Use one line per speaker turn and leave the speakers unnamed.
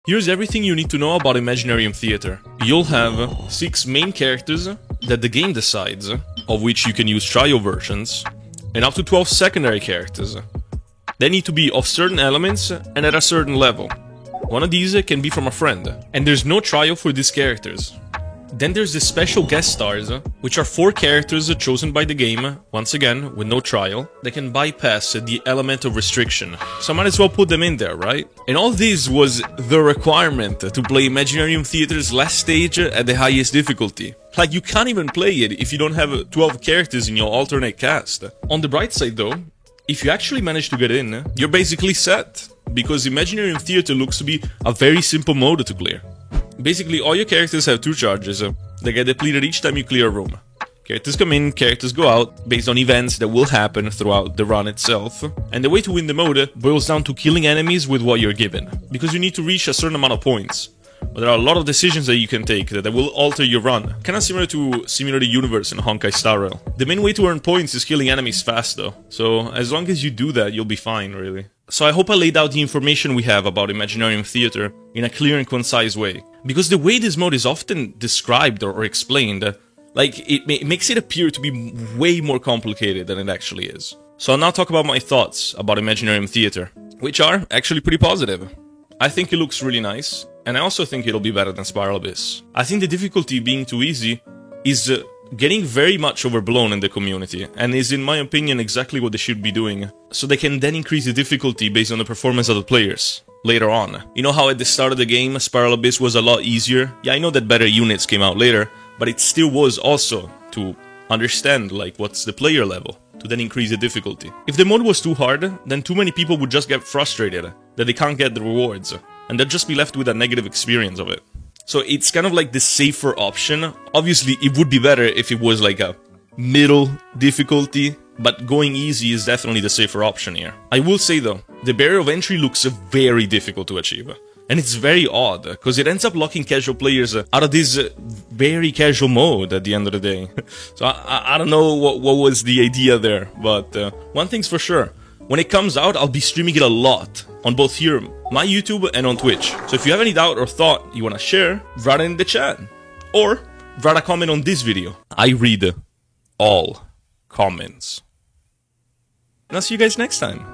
Here's everything you need to know about Imaginarium Theater. You'll have 6 main characters that the game decides, of which you can use trial versions, and up to 12 secondary characters. They need to be of certain elements and at a certain level. One of these can be from a friend, and there's no trial for these characters. Then there's the special guest stars, which are 4 characters chosen by the game, once again, with no trial. They can bypass the element of restriction, so I might as well put them in there, right? And all this was the requirement to play Imaginarium Theater's last stage at the highest difficulty. Like, you can't even play it if you don't have 12 characters in your alternate cast. On the bright side though, if you actually manage to get in, you're basically set, because Imaginarium Theater looks to be a very simple mode to clear. Basically, all your characters have 2 charges. They get depleted each time you clear a room. Characters come in, characters go out, based on events that will happen throughout the run itself. And the way to win the mode boils down to killing enemies with what you're given, because you need to reach a certain amount of points. But there are a lot of decisions that you can take that will alter your run. Kinda similar to Simulator Universe in Honkai Star Rail. The main way to earn points is killing enemies fast though, so as long as you do that, you'll be fine, really. So I hope I laid out the information we have about Imaginarium Theater in a clear and concise way. Because the way this mode is often described or explained, like, it makes it appear to be way more complicated than it actually is. So I'll now talk about my thoughts about Imaginarium Theater, which are actually pretty positive. I think it looks really nice, and I also think it'll be better than Spiral Abyss. I think the difficulty being too easy is getting very much overblown in the community, and is in my opinion exactly what they should be doing, so they can then increase the difficulty based on the performance of the players later on. You know how at the start of the game Spiral Abyss was a lot easier? Yeah, I know that better units came out later, but it still was also to understand, like, what's the player level, to then increase the difficulty. If the mode was too hard, then too many people would just get frustrated that they can't get the rewards, and they'd just be left with a negative experience of it. So it's kind of like the safer option. Obviously, it would be better if it was like a middle difficulty, but going easy is definitely the safer option here. I will say though, the barrier of entry looks very difficult to achieve. And it's very odd, because it ends up locking casual players out of this very casual mode at the end of the day. So I don't know what was the idea there, but one thing's for sure. When it comes out, I'll be streaming it a lot, on both here, my YouTube, and on Twitch. So if you have any doubt or thought you want to share, write it in the chat. Or write a comment on this video. I read all comments. And I'll see you guys next time.